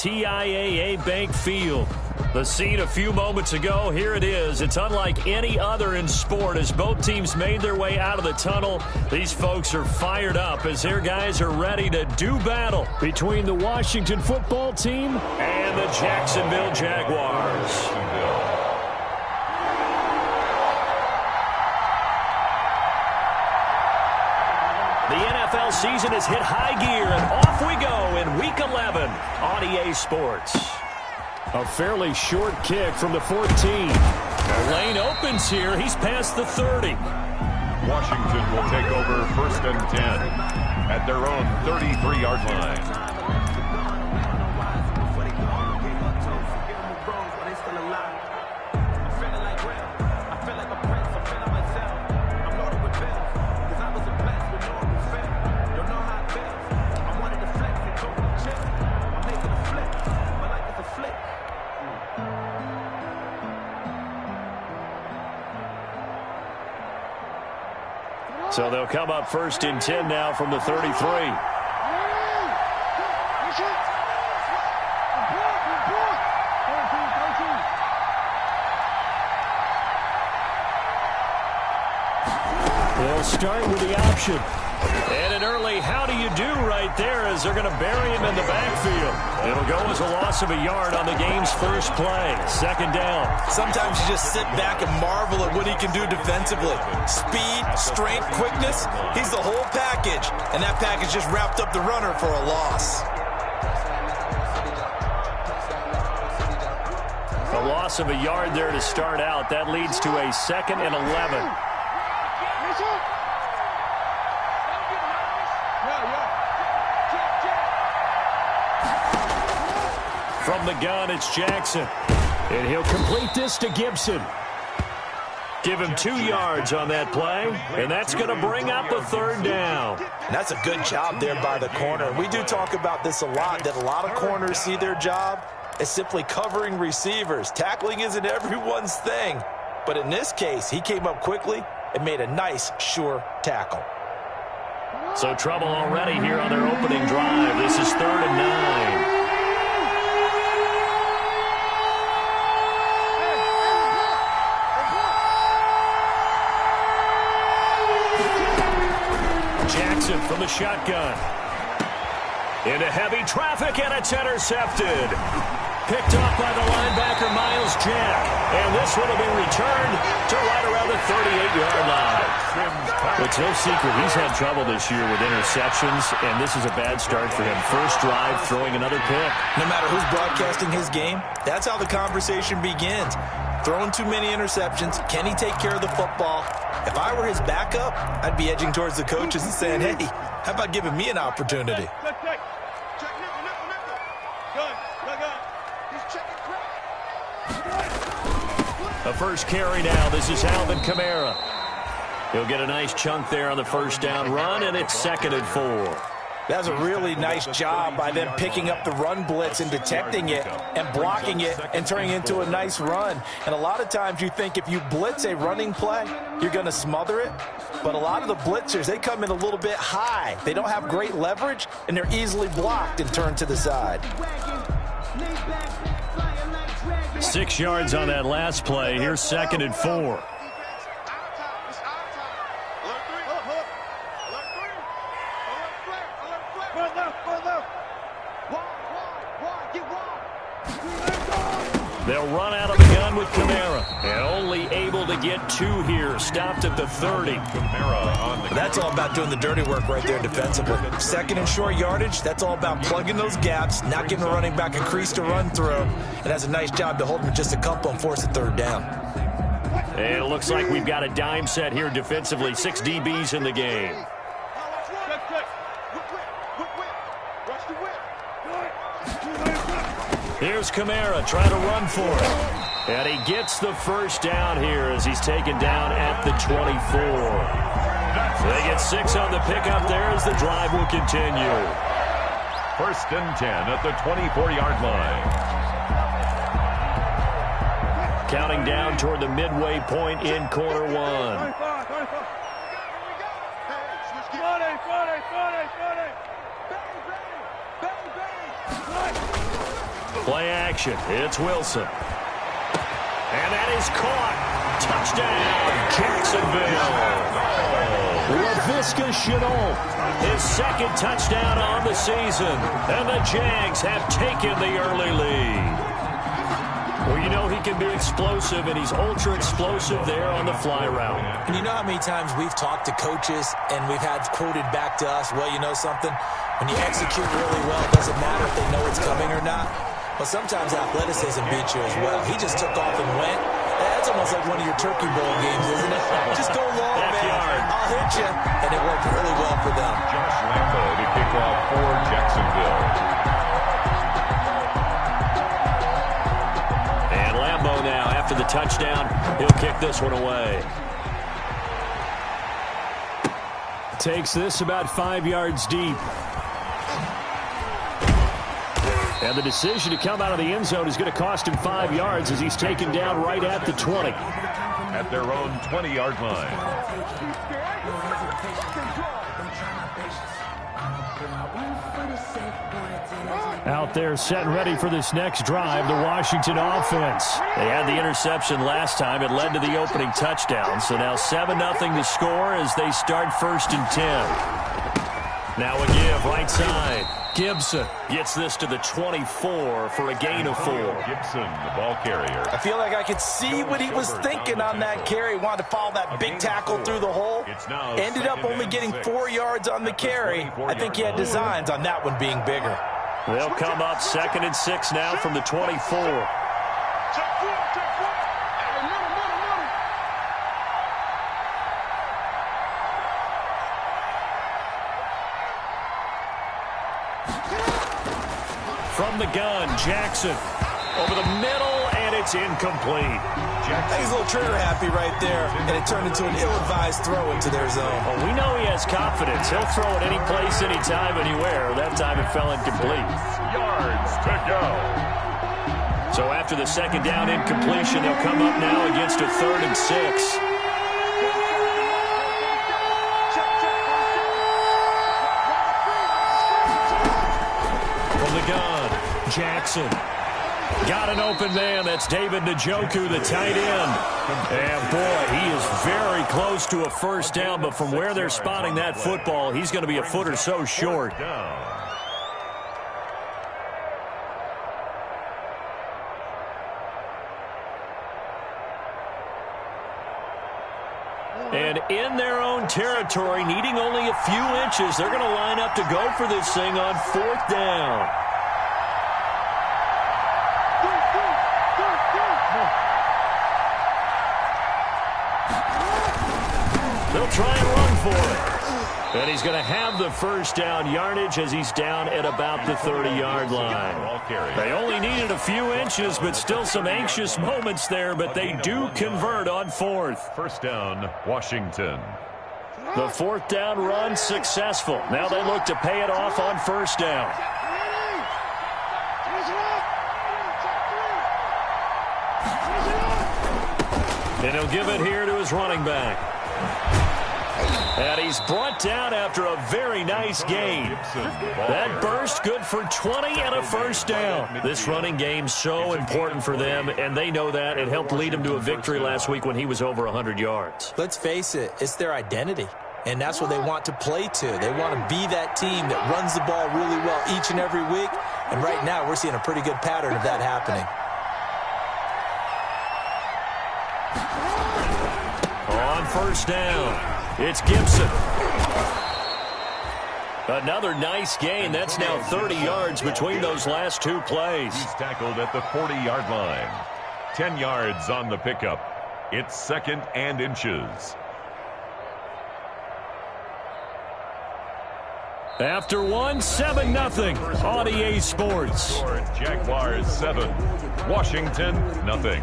TIAA Bank Field. The scene a few moments ago, here it is. It's unlike any other in sport as both teams made their way out of the tunnel. These folks are fired up as their guys are ready to do battle between the Washington football team and the Jacksonville Jaguars. The NFL season has hit high gear, and off we go in Week 11 on EA Sports. A fairly short kick from the 14. The lane opens here. He's past the 30. Washington will take over 1st and 10 at their own 33-yard line. So they'll come up 1st and 10 now from the 33. They'll start with the option. And an early how do you do right there as they're going to bury him in the backfield. It'll go as a loss of a yard on the game's first play. 2nd down. Sometimes you just sit back and marvel at what he can do defensively. Speed, strength, quickness, he's the whole package. And that package just wrapped up the runner for a loss. A loss of a yard there to start out. That leads to a 2nd and 11. From the gun, it's Jackson. And he'll complete this to Gibson. Give him 2 yards on that play, and that's going to bring up a 3rd down. And that's a good job there by the corner. We do talk about this a lot, that a lot of corners see their job as simply covering receivers. Tackling isn't everyone's thing. But in this case, he came up quickly and made a nice, sure tackle. So trouble already here on their opening drive. This is 3rd and 9. Jackson from the shotgun. Into heavy traffic, and it's intercepted. Picked off by the linebacker, Miles Jack. And this one will be returned to right around the 38-yard line. It's no secret he's had trouble this year with interceptions, and this is a bad start for him. First drive, throwing another pick. No matter who's broadcasting his game, that's how the conversation begins. Throwing too many interceptions. Can he take care of the football? If I were his backup, I'd be edging towards the coaches and saying, hey, how about giving me an opportunity? A first carry now. This is Alvin Kamara. He'll get a nice chunk there on the first down run, and it's 2nd and 4. That's a really nice job by them picking up the run blitz and detecting it and blocking it and turning it into a nice run. And a lot of times you think if you blitz a running play, you're going to smother it. But a lot of the blitzers, they come in a little bit high. They don't have great leverage, and they're easily blocked and turned to the side. 6 yards on that last play. Here's 2nd and 4. They'll run out of the gun with Kamara. And only able to get 2 here. Stopped at the 30. Kamara on the That's all about doing the dirty work right there defensively. 2nd and short yardage, that's all about plugging those gaps, not giving the running back a crease to run through. And has a nice job to hold him just a couple and force a 3rd down. And it looks like we've got a dime set here defensively. 6 DBs in the game. Here's Kamara trying to run for it. And he gets the first down here as he's taken down at the 24. They get 6 on the pickup there as the drive will continue. 1st and 10 at the 24-yard line. Counting down toward the midway point in quarter 1. Play action. It's Wilson. And that is caught. Touchdown, Jacksonville. LaVisca Chenault, his second touchdown on the season. And the Jags have taken the early lead. Well, you know he can be explosive, and he's ultra-explosive there on the fly route. And you know how many times we've talked to coaches, and we've had quoted back to us, well, you know something? When you execute really well, it doesn't matter if they know it's coming or not. But sometimes athleticism beats you as well. He just took off and went. That's almost like one of your Turkey Bowl games, isn't it? Just go long, man. I'll hit you. And it worked really well for them. Josh Lambo to kick off for Jacksonville. And Lambo now, after the touchdown, he'll kick this one away. Takes this about 5 yards deep. And the decision to come out of the end zone is going to cost him 5 yards as he's taken down right at the 20. At their own 20-yard line. Out there set and ready for this next drive, the Washington offense. They had the interception last time. It led to the opening touchdown. So now 7-0 to score as they start 1st and 10. Now a give right side. Gibson gets this to the 24 for a gain of 4. Gibson, the ball carrier. I feel like I could see what he was thinking on that carry. Wanted to follow that big tackle through the hole. Ended up only getting 4 yards on the carry. I think he had designs on that one being bigger. They'll come up 2nd and 6 now from the 24. From the gun, Jackson over the middle, and it's incomplete. He's a little trigger happy right there, and it turned into an ill-advised throw into their zone. Well, we know he has confidence. He'll throw it any place, anytime, anywhere. That time it fell incomplete. 6 yards to go. So after the second down incompletion, they'll come up now against a 3rd and 6. Gun. Jackson got an open man. That's David Njoku, the tight end. And boy, he is very close to a first down, but from where they're spotting that football, he's going to be a foot or so short. And in their own territory, needing only a few inches, they're going to line up to go for this thing on 4th down. They'll try and run for it. And he's going to have the first down yardage as he's down at about the 30-yard line. They only needed a few inches, but still some anxious moments there, but they do convert on 4th. First down, Washington. The 4th down run successful. Now they look to pay it off on 1st down. And he'll give it here to his running back. And he's brought down after a very nice gain. That burst good for 20 and a first down. This running game so important for them, and they know that. It helped lead them to a victory last week when he was over 100 yards. Let's face it, it's their identity. And that's what they want to play to. They want to be that team that runs the ball really well each and every week. And right now we're seeing a pretty good pattern of that happening. On 1st down. It's Gibson. Another nice gain. That's now 30 yards between those last 2 plays. He's tackled at the 40-yard line. 10 yards on the pickup. It's 2nd and inches. After 7-0 on EA Sports. Jaguars 7, Washington nothing.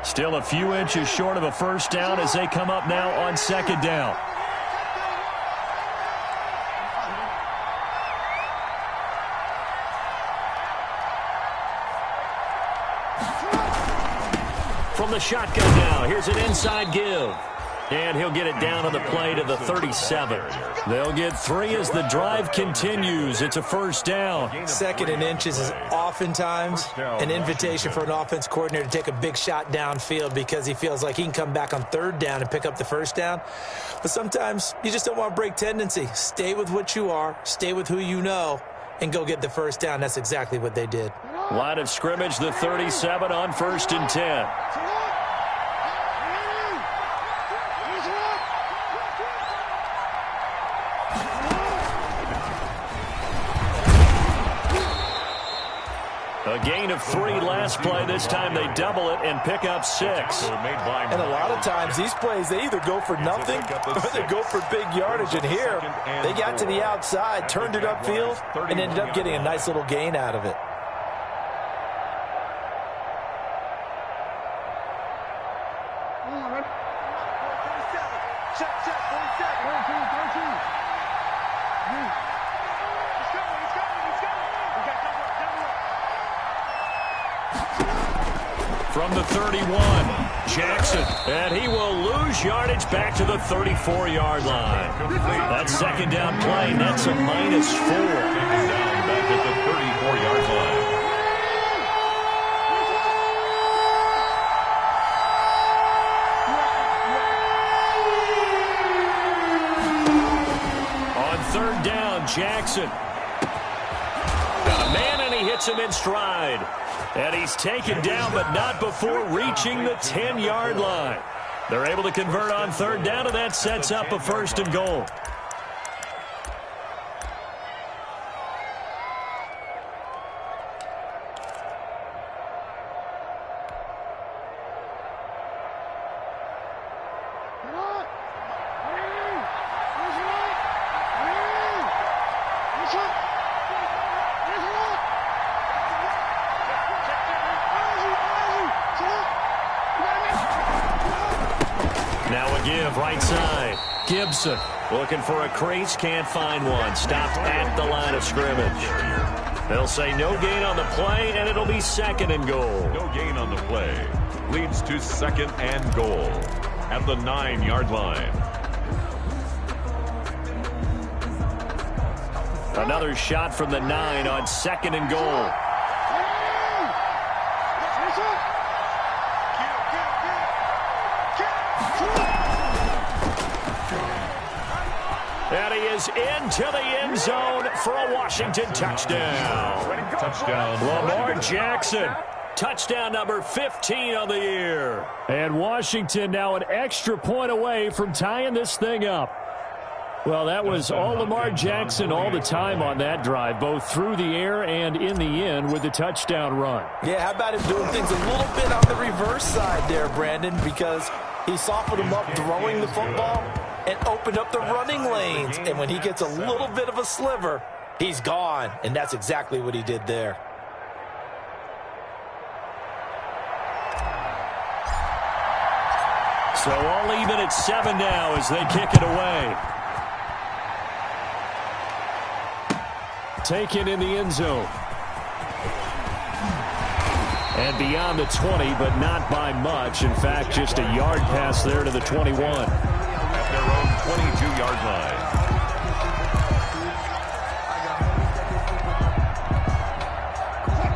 Still a few inches short of a first down as they come up now on 2nd down. From the shotgun now, here's an inside give. And he'll get it down on the play to the 37. They'll get 3 as the drive continues. It's a first down. 2nd and inches is oftentimes an invitation for an offense coordinator to take a big shot downfield because he feels like he can come back on 3rd down and pick up the first down. But sometimes you just don't want to break tendency. Stay with what you are, stay with who you know, and go get the first down. That's exactly what they did. Line of scrimmage, the 37 on 1st and 10. A gain of 3 last play. This time they double it and pick up 6. And a lot of times these plays, they either go for nothing or they go for big yardage. And here, they got to the outside, turned it upfield, and ended up getting a nice little gain out of it. From the 31, Jackson, and he will lose yardage back to the 34-yard line. That 2nd down play, that's a -4. Down back at the 34-yard line. On 3rd down, Jackson. Got a man, and he hits him in stride. And he's taken down, but not before reaching the 10-yard line. They're able to convert on 3rd down, and that sets up a 1st and goal. Right side, Gibson looking for a crease, can't find one. Stopped at the line of scrimmage. They'll say no gain on the play, and it'll be 2nd and goal. No gain on the play. Leads to 2nd and goal at the 9-yard line. Another shot from the 9 on 2nd and goal. And he is into the end zone for a Washington touchdown. Touchdown. Lamar Jackson. Touchdown number 15 on the year. And Washington now an extra point away from tying this thing up. Well, that was all Lamar Jackson all the time on that drive, both through the air and in the end with the touchdown run. Yeah, how about him doing things a little bit on the reverse side there, Brandon, because he softened him up throwing the football and opened up the running lanes. And when he gets a little bit of a sliver, he's gone. And that's exactly what he did there. So all even at 7 now as they kick it away. Taken in the end zone. And beyond the 20, but not by much. In fact, just a yard pass there to the 21. At their own 22-yard line.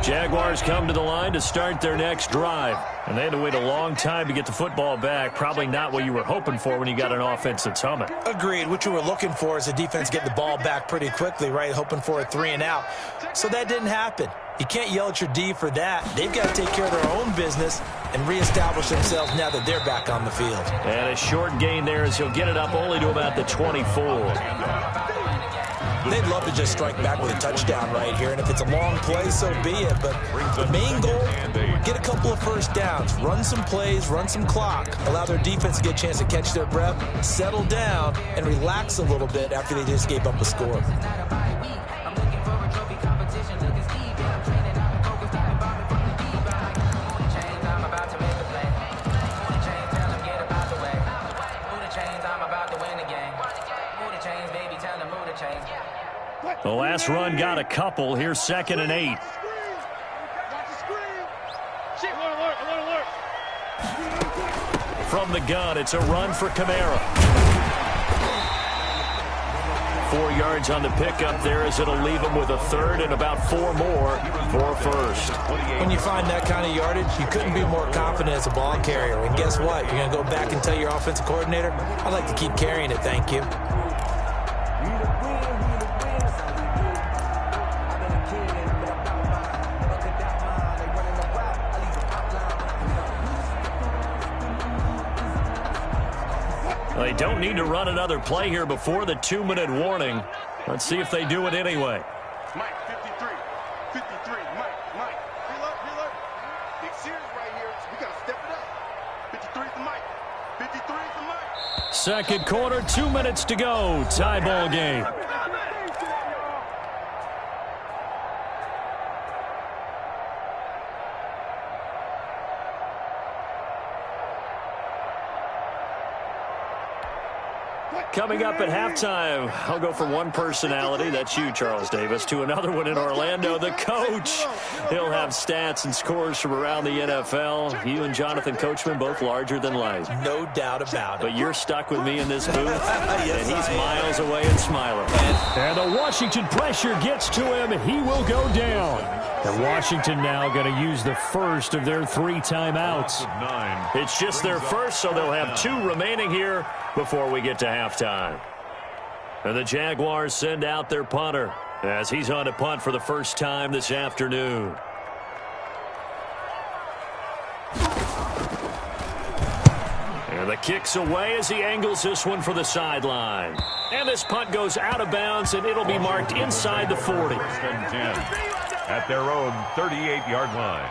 Jaguars come to the line to start their next drive. And they had to wait a long time to get the football back. Probably not what you were hoping for when you got an offense that's humming. Agreed. What you were looking for is the defense getting the ball back pretty quickly, right? Hoping for a 3 and out. So that didn't happen. You can't yell at your D for that. They've got to take care of their own business and reestablish themselves now that they're back on the field. And a short gain there as he'll get it up only to about the 24. They'd love to just strike back with a touchdown right here, and if it's a long play, so be it. But the main goal, get a couple of first downs, run some plays, run some clock, allow their defense to get a chance to catch their breath, settle down, and relax a little bit after they just gave up a score. The last run got a couple. Here's 2nd and 8. From the gun, it's a run for Kamara. 4 yards on the pickup there as it'll leave him with a third and about 4 more for first. When you find that kind of yardage, you couldn't be more confident as a ball carrier. And guess what? You're going to go back and tell your offensive coordinator, I'd like to keep carrying it, thank you. They don't need to run another play here before the 2-minute warning. Let's see if they do it anyway. Mike, 53. 53. Mike. Feel up. Big series right here. So we got to step it up. 53 is the Mike. 53 is the Mike. Second quarter, 2 minutes to go. Tie ball game. Coming up at halftime, I'll go from one personality, that's you, Charles Davis, to another one in Orlando, the coach. He'll have stats and scores from around the NFL. You and Jonathan Coachman, both larger than life. No doubt about it. But you're stuck with me in this booth, and he's miles away and smiling. And the Washington pressure gets to him. He will go down. And Washington now going to use the first of their 3 timeouts. It's just their first, so they'll have 2 remaining here before we get to halftime. And the Jaguars send out their punter as he's on to punt for the first time this afternoon. And the kick's away as he angles this one for the sideline. And this punt goes out of bounds, and it'll be marked inside the 40. First and 10 at their own 38-yard line.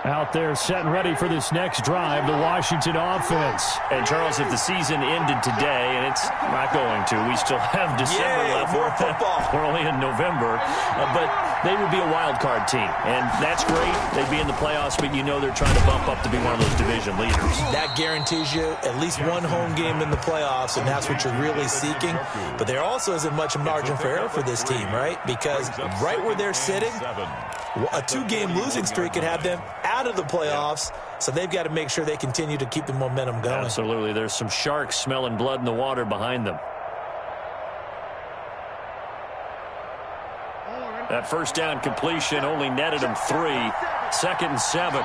Out there set and ready for this next drive, the Washington offense. And, Charles, if the season ended today, and it's not going to, we still have December left. More football. We're only in November. But they would be a wild card team. And that's great. They'd be in the playoffs, but you know they're trying to bump up to be one of those division leaders. That guarantees you at least one home game in the playoffs, and that's what you're really seeking. But there also isn't much margin for error for this team, right? Because right where they're sitting, a 2-game losing streak could have them out of the playoffs, so they've got to make sure they continue to keep the momentum going. Absolutely. There's some sharks smelling blood in the water behind them. That first down completion only netted him 3. 2nd and 7.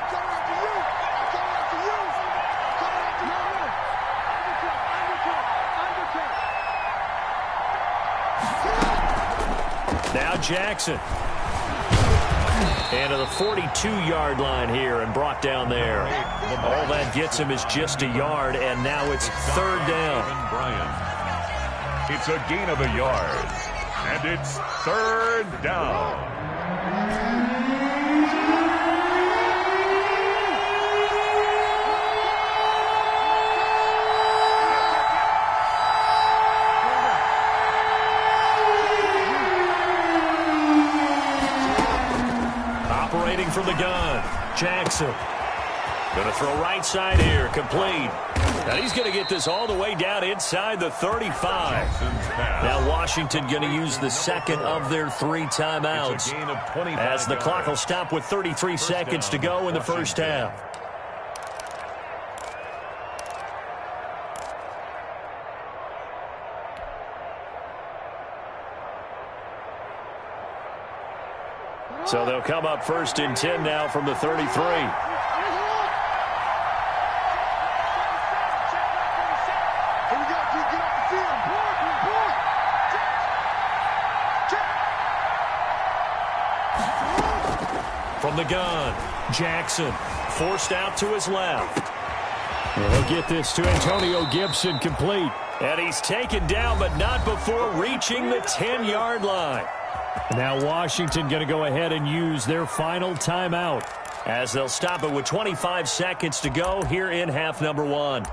Now Jackson. And to the 42-yard line here and brought down there. All that gets him is just a yard, and now it's 3rd down. It's a gain of a yard, and it's 3rd down. Operating from the gun, Jackson. Going to throw right side here, complete. And he's going to get this all the way down inside the 35. Now Washington going to use the second of their 3 timeouts, as the clock will stop with 33 seconds to go in the first half. So they'll come up 1st and 10 now from the 33. From the gun, Jackson forced out to his left. And he'll get this to Antonio Gibson, complete. And he's taken down, but not before reaching the 10-yard line. Now Washington going to go ahead and use their final timeout, as they'll stop it with 25 seconds to go here in half number 1.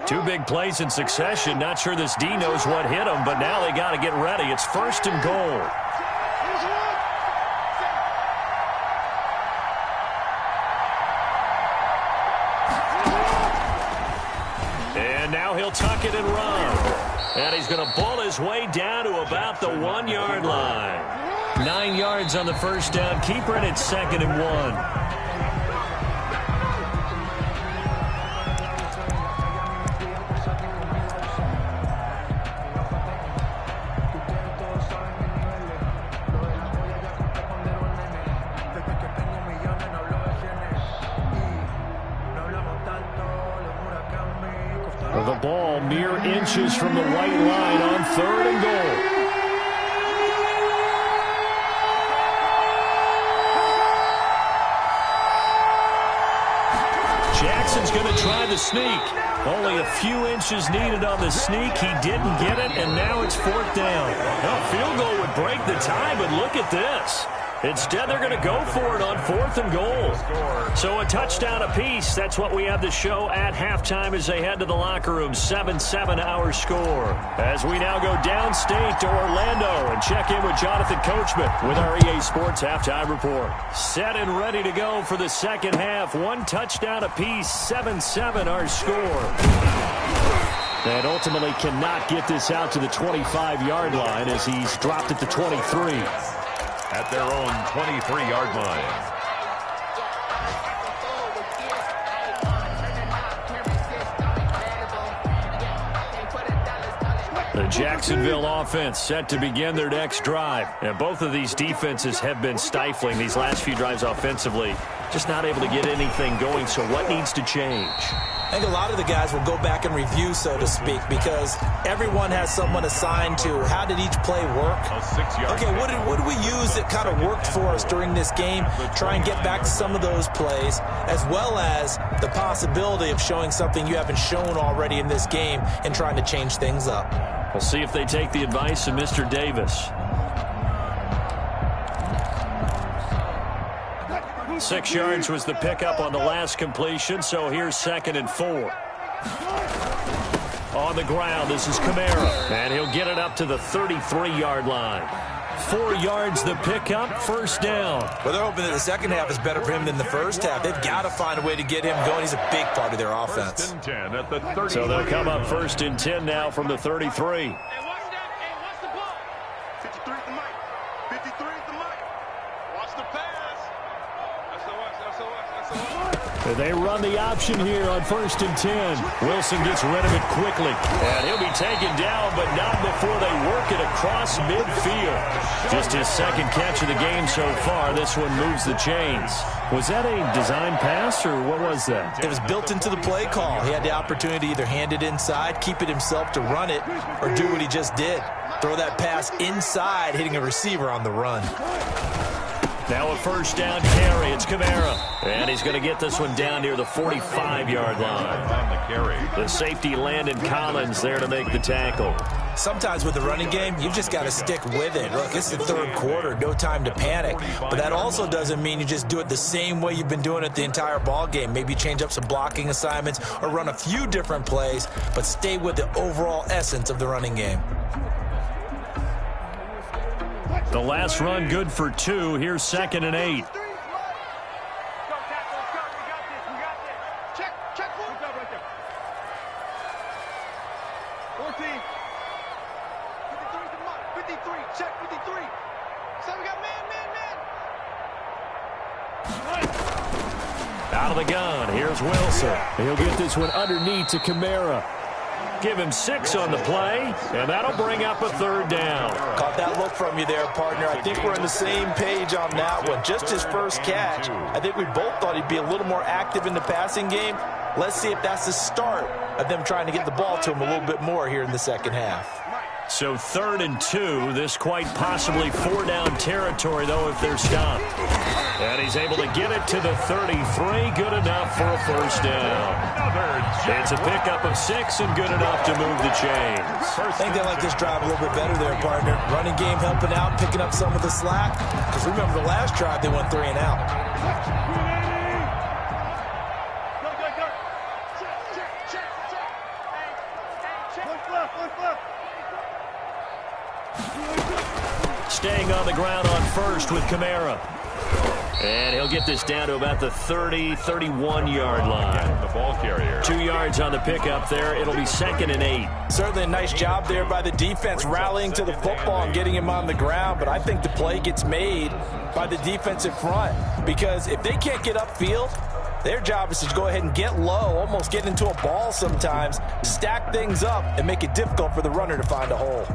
Two big plays in succession. Not sure this D knows what hit him, but now they got to get ready. It's 1st and goal. And now he'll tuck it and run. And he's going to bull his way down to about the 1-yard line. 9 yards on the first down. Keeper, and it's 2nd and 1. The ball mere inches from the white line on 3rd and goal. Jackson's going to try the sneak. Only a few inches needed on the sneak. He didn't get it, and now it's 4th down. A field goal would break the tie, but look at this. Instead, they're going to go for it on 4th and goal. So a touchdown apiece. That's what we have to show at halftime as they head to the locker room. 7-7 our score. As we now go downstate to Orlando and check in with Jonathan Coachman with our EA Sports Halftime Report. Set and ready to go for the second half. 1 touchdown apiece. 7-7 our score. And ultimately cannot get this out to the 25-yard line as he's dropped at the 23. At their own 23-yard line. The Jacksonville offense set to begin their next drive. And both of these defenses have been stifling these last few drives offensively. Just not able to get anything going, so what needs to change? I think a lot of the guys will go back and review, so to speak, because everyone has someone assigned to how did each play work. Okay, what did we use that kind of worked for us during this game? Try and get back to some of those plays, as well as the possibility of showing something you haven't shown already in this game and trying to change things up. We'll see if they take the advice of Mr. Davis. 6 yards was the pickup on the last completion, so here's 2nd and 4. On the ground, this is Kamara, and he'll get it up to the 33-yard line. 4 yards the pickup, 1st down. Well, they're hoping that the second half is better for him than the first half. They've got to find a way to get him going. He's a big part of their offense. 1st and 10 at the 33. So they'll come up 1st and 10 now from the 33. They run the option here on 1st and 10. Wilson gets rid of it quickly. And he'll be taken down, but not before they work it across midfield. Just his 2nd catch of the game so far. This one moves the chains. Was that a design pass, or what was that? It was built into the play call. He had the opportunity to either hand it inside, keep it himself to run it, or do what he just did. Throw that pass inside, hitting a receiver on the run. Now a 1st down carry. It's Kamara. And he's going to get this one down near the 45-yard line. On the carry. The safety Landon Collins there to make the tackle. Sometimes with the running game, you've just got to stick with it. Look, it's the 3rd quarter, no time to panic. But that also doesn't mean you just do it the same way you've been doing it the entire ball game. Maybe change up some blocking assignments or run a few different plays, but stay with the overall essence of the running game. The last run good for 2. Here's 2nd and 8. Out of the gun. Here's Wilson. He'll get this one underneath to Kamara. Give him 6 on the play, and that'll bring up a 3rd down. Caught that look from you there, partner. I think we're on the same page on that one. Just his first catch. I think we both thought he'd be a little more active in the passing game. Let's see if that's the start of them trying to get the ball to him a little bit more here in the second half. So 3rd and 2. This quite possibly 4-down territory, though, if they're stopped. And he's able to get it to the 33. Good enough for a 1st down. It's a pickup of 6 and good enough to move the chains. I think they like this drive a little bit better there, partner. Running game helping out, picking up some of the slack. Because remember the last drive, they went 3 and out. Staying on the ground on 1st with Kamara. And he'll get this down to about the 30, 31-yard line. The ball carrier. 2 yards on the pickup there. It'll be 2nd and 8. Certainly a nice job there by the defense rallying to the football and getting him on the ground. But I think the play gets made by the defensive front. Because if they can't get upfield, their job is to go ahead and get low, almost get into a ball sometimes, stack things up, and make it difficult for the runner to find a hole.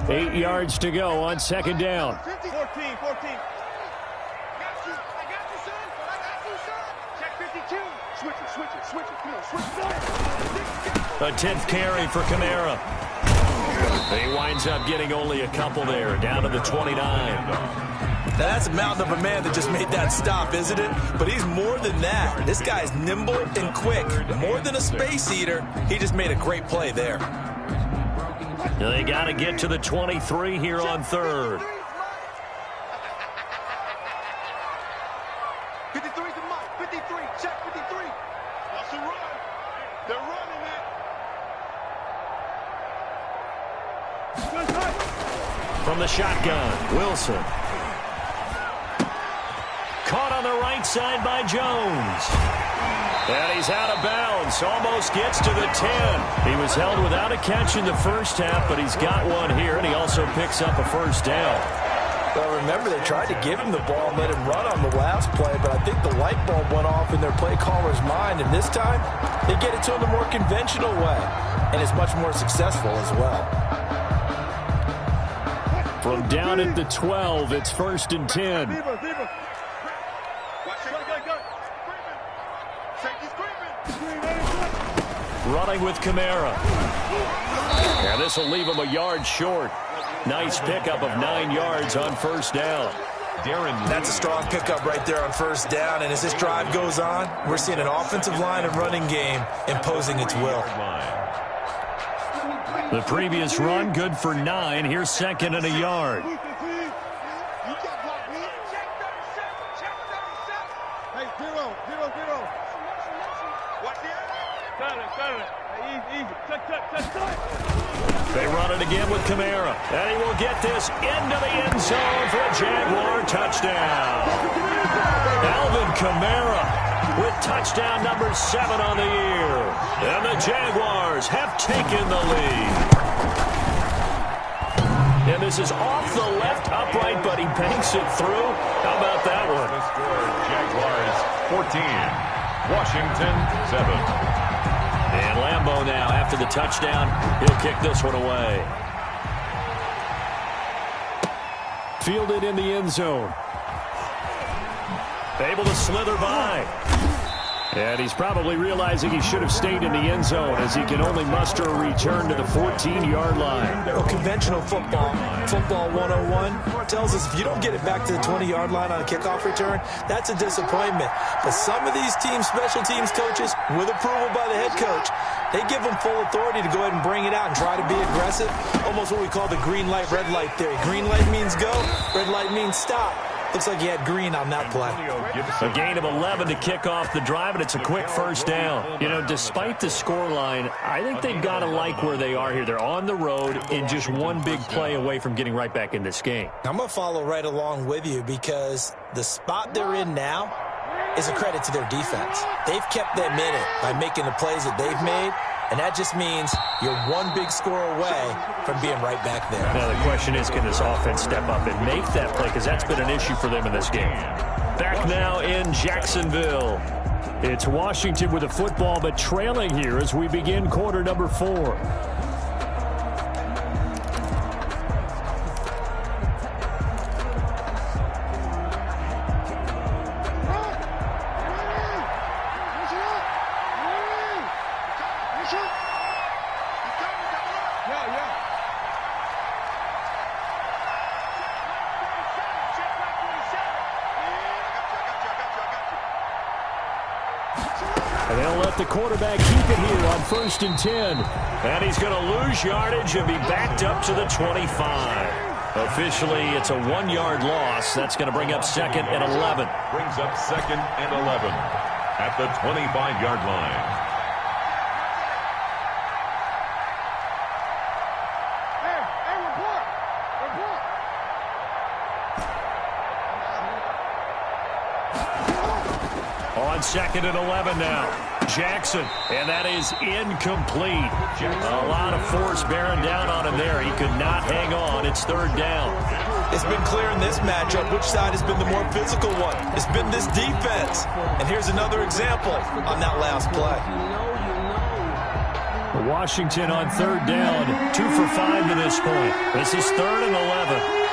8 yards to go on 2nd down. 14. I got you, son. Check 52. Switch it. Come on, switch it. A 10th carry for Kamara. He winds up getting only a couple there, down to the 29. Now that's a mountain of a man that just made that stop, isn't it? But he's more than that. This guy's nimble and quick. More than a space eater. He just made a great play there. They got to get to the 23 here on 3rd. 53's the mark. 53. Check 53. That's a run. They're running it. From the shotgun, Wilson. Caught on the right side by Jones. And he's out of bounds. Almost gets to the 10. He was held without a catch in the first half, but he's got one here, and he also picks up a 1st down. Well, remember, they tried to give him the ball and let him run on the last play, but I think the light bulb went off in their play caller's mind, and this time, they get it to him the more conventional way, and it's much more successful as well. From down at the 12, it's 1st and 10. running with Kamara. And this will leave him a yard short. Nice pickup of 9 yards on first down. That's a strong pickup right there on first down. And as this drive goes on, we're seeing an offensive line and running game imposing its will. The previous run, good for 9. Here's second and a yard. They run it again with Kamara. And he will get this into the end zone for a Jaguar touchdown. Alvin Kamara with touchdown number 7 on the year. And the Jaguars have taken the lead. And this is off the left upright, but he banks it through. How about that one? Jaguars 14, Washington 7. And Lambeau now, after the touchdown, he'll kick this one away. Fielded in the end zone. Able to slither by. And he's probably realizing he should have stayed in the end zone as he can only muster a return to the 14-yard line. Well, conventional football 101, tells us if you don't get it back to the 20-yard line on a kickoff return, that's a disappointment. But some of these teams, special teams coaches, with approval by the head coach, they give them full authority to go ahead and bring it out and try to be aggressive. Almost what we call the green light, red light theory. Green light means go, red light means stop. Looks like he had green on that play. A gain of 11 to kick off the drive, and it's a quick first down. You know, despite the scoreline, I think they've got to like where they are here. They're on the road and just one big play away from getting right back in this game. I'm going to follow right along with you because the spot they're in now is a credit to their defense. They've kept them in it by making the plays that they've made, and that just means you're one big score away from being right back there. Now the question is, can this offense step up and make that play? Because that's been an issue for them in this game. Back now in Jacksonville. It's Washington with the football, but trailing here as we begin quarter number 4. And they'll let the quarterback keep it here on 1st and 10. And he's going to lose yardage and be backed up to the 25. Officially, it's a 1-yard loss. That's going to bring up 2nd and 11. Brings up 2nd and 11 at the 25-yard line. On 2nd and 11 now. Jackson, and that is incomplete. A lot of force bearing down on him there. He could not hang on. It's 3rd down. It's been clear in this matchup which side has been the more physical one. It's been this defense. And here's another example on that last play. Washington on 3rd down, 2 for 5 to this point. This is 3rd and 11.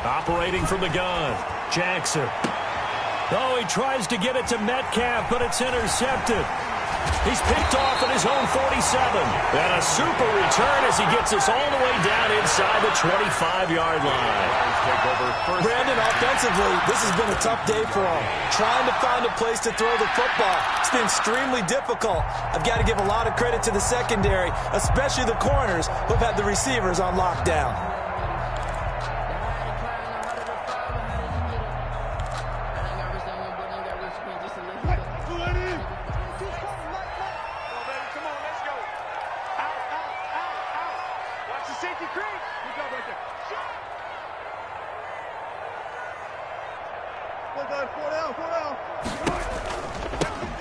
Operating from the gun, Jackson. Oh, he tries to get it to Metcalf, but it's intercepted. He's picked off at his own 47. And a super return as he gets us all the way down inside the 25-yard line. Brandon, offensively, this has been a tough day for him. Trying to find a place to throw the football. It's been extremely difficult. I've got to give a lot of credit to the secondary, especially the corners who've had the receivers on lockdown.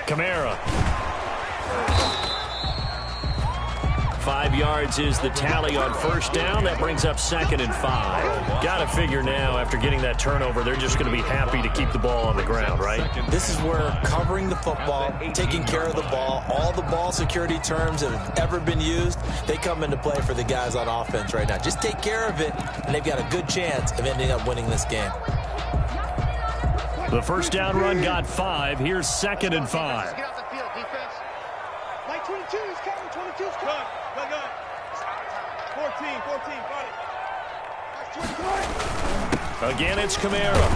Kamara. 5 yards is the tally on first down. That brings up 2nd and 5. Got to figure now, after getting that turnover, they're just going to be happy to keep the ball on the ground, right? This is where covering the football, taking care of the ball, all the ball security terms that have ever been used, they come into play for the guys on offense right now. Just take care of it, and they've got a good chance of ending up winning this game. The first down run got 5. Here's 2nd and 5. Get out the field, defense. Like 22 is coming. 22 is coming. Good. 14, got it. Again, it's Kamara.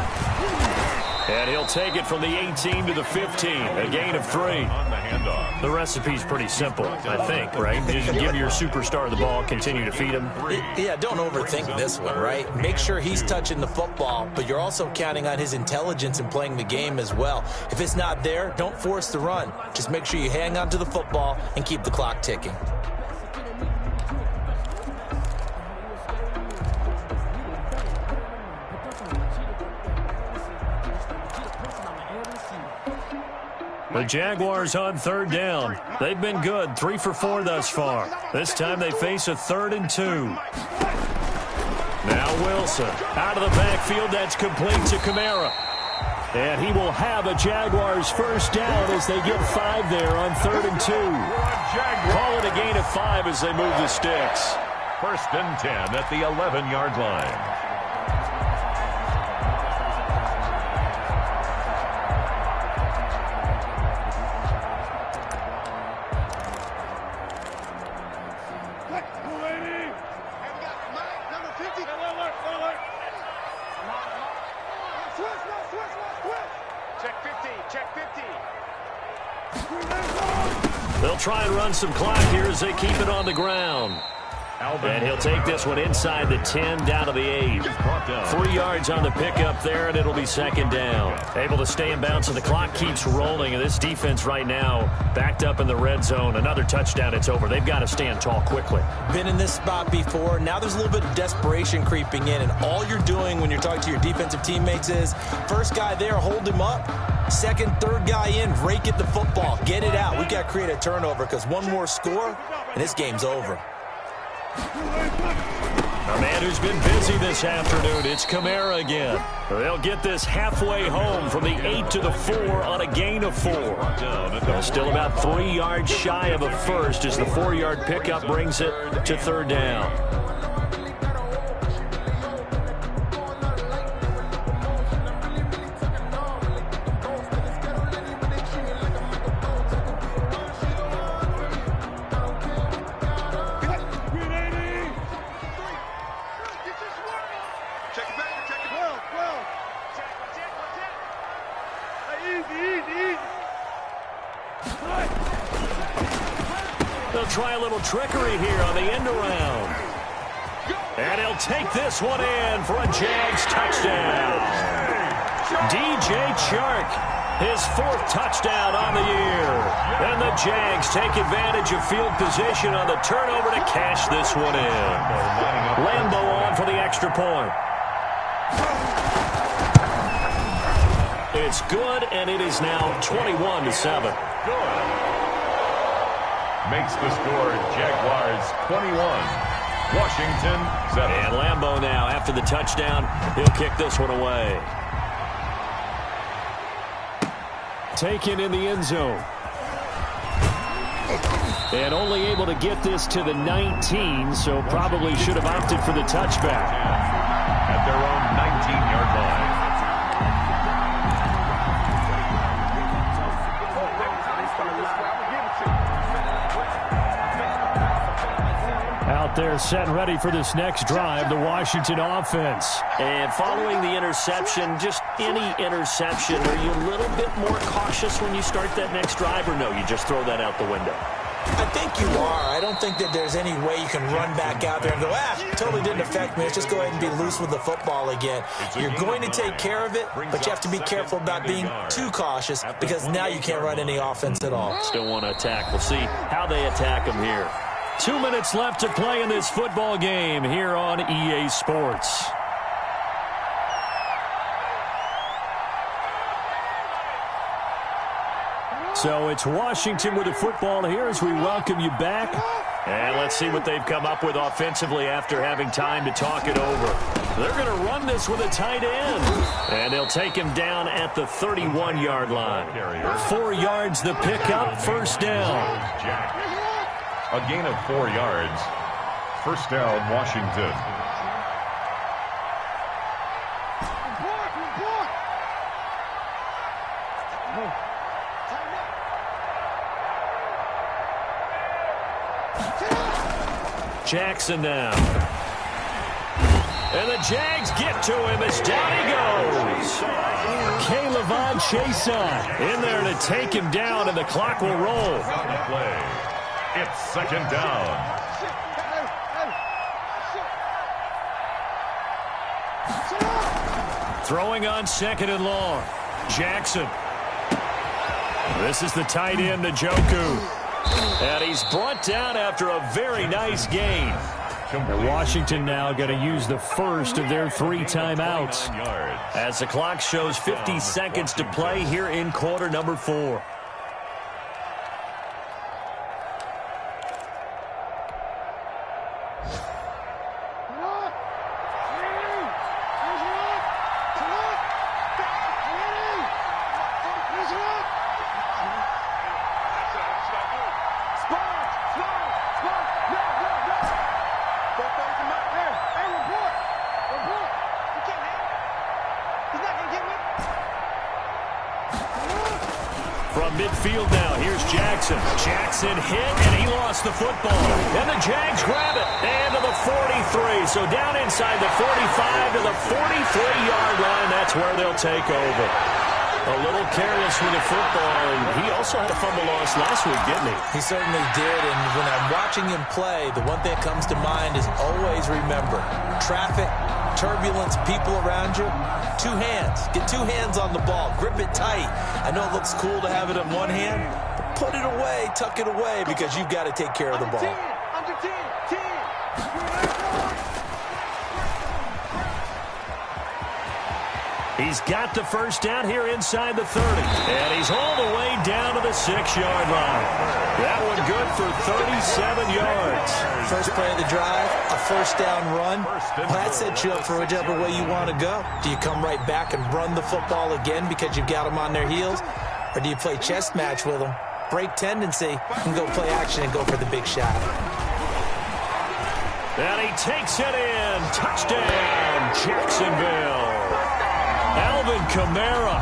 And he'll take it from the 18 to the 15. A gain of 3. On the handoff. The recipe's pretty simple, I think, right? Just give your superstar the ball, continue to feed him. Yeah, don't overthink this one, right? Make sure he's touching the football, but you're also counting on his intelligence in playing the game as well. If it's not there, don't force the run. Just make sure you hang on to the football and keep the clock ticking. The Jaguars on 3rd down. They've been good, 3 for 4 thus far. This time they face a 3rd and 2. Now Wilson out of the backfield. That's complete to Kamara. And he will have a Jaguars first down as they get 5 there on 3rd and 2. Call it a gain of 5 as they move the sticks. 1st and 10 at the 11-yard line. They'll try and run some clock here as they keep it on the ground. And he'll take this one inside the 10 down to the 8. 3 yards on the pickup there, and it'll be 2nd down. Able to stay in bounds, and the clock keeps rolling. And this defense right now backed up in the red zone. Another touchdown, it's over. They've got to stand tall quickly. Been in this spot before. Now there's a little bit of desperation creeping in, and all you're doing when you're talking to your defensive teammates is first guy there, hold him up. 2nd, 3rd guy in, rake at the football. Get it out. We've got to create a turnover because one more score, and this game's over. A man who's been busy this afternoon, it's Kamara again. They'll get this halfway home from the 8 to the 4 on a gain of 4. Still about 3 yards shy of a first as the 4-yard pickup brings it to 3rd down. They'll try a little trickery here on the end around. And he'll take this one in for a Jags touchdown. DJ Chark, his 4th touchdown on the year. And the Jags take advantage of field position on the turnover to cash this one in. Lambo on for the extra point. It's good, and it is now 21-7. Makes the score Jaguars 21, Washington 7. And Lambo now, after the touchdown, he'll kick this one away. Taken in the end zone. And only able to get this to the 19, so probably should have opted for the touchback. At their own 19-yard line. Out there set and ready for this next drive, the Washington offense. And following the interception, just any interception, are you a little bit more cautious when you start that next drive, or no, you just throw that out the window? I think you are. I don't think that there's any way you can run back out there and go, totally didn't affect me. Let's just go ahead and be loose with the football again. You're going to take care of it, but you have to be careful about being too cautious because now you can't run any offense at all. Still want to attack. We'll see how they attack them here. 2 minutes left to play in this football game here on EA Sports. So it's Washington with the football here as we welcome you back And let's see what they've come up with offensively after having time to talk it over. They're going to run this with a tight end. And they'll take him down at the 31-yard line. 4 yards the pickup, first down. A gain of 4 yards. First down, Washington. Jackson now. And the Jags get to him as down he goes. K'Lavon Chaisson in there to take him down, and the clock will roll. On the play. It's second down. Throwing on second and long. Jackson. This is the tight end, Njoku. And he's brought down after a very nice gain. And Washington now going to use the first of their 3 timeouts. As the clock shows 50 seconds to play here in quarter number 4. From midfield now, here's Jackson. Jackson hit, and he lost the football. And the Jags grab it. And to the 43. So down inside the 45 to the 43-yard line. That's where they'll take over. A little careless with the football, and he also had a fumble loss last week, didn't he? He certainly did, and when I'm watching him play, the one thing that comes to mind is always remember, traffic, turbulence, people around you, 2 hands. Get 2 hands on the ball. Grip it tight. I know it looks cool to have it in one hand, but put it away, tuck it away, because you've got to take care of the ball. Under 10, 10. He's got the first down here inside the 30. And he's all the way down to the 6-yard line. That one good for 37 yards. First play of the drive, a first down run. Well, that sets you up for whichever way you want to go. Do you come right back and run the football again because you've got them on their heels? Or do you play chess match with them, break tendency, and go play action and go for the big shot? And he takes it in. Touchdown, Jacksonville. Alvin Kamara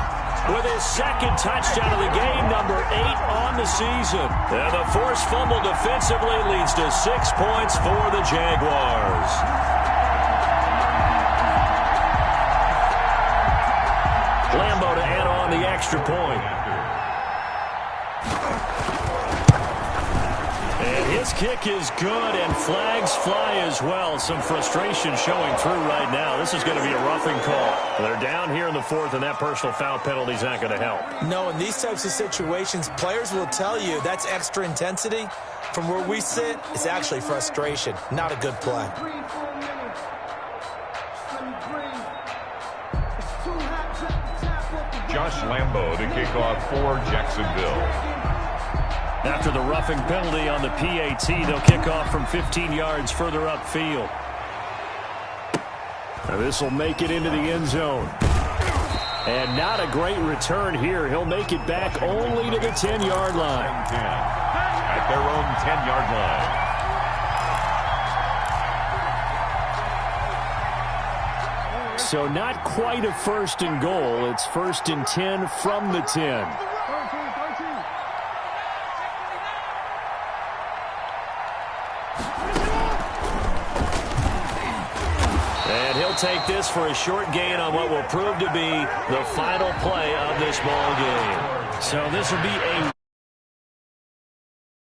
with his second touchdown of the game, number 8 on the season. And the forced fumble defensively leads to 6 points for the Jaguars. Lambo to add on the extra point. And his kick is good, and flags fly as well. Some frustration showing through right now. This is going to be a roughing call. They're down here in the 4th, and that personal foul penalty is not going to help. No, in these types of situations, players will tell you that's extra intensity. From where we sit, it's actually frustration. Not a good play. Josh Lambo to kick off for Jacksonville. After the roughing penalty on the PAT, they'll kick off from 15 yards further upfield. This will make it into the end zone. And not a great return here. He'll make it back only to the 10-yard line. At their own 10-yard line. So not quite a first and goal. It's first and 10 from the 10. And he'll take this for a short gain on what will prove to be the final play of this ball game. So this will be a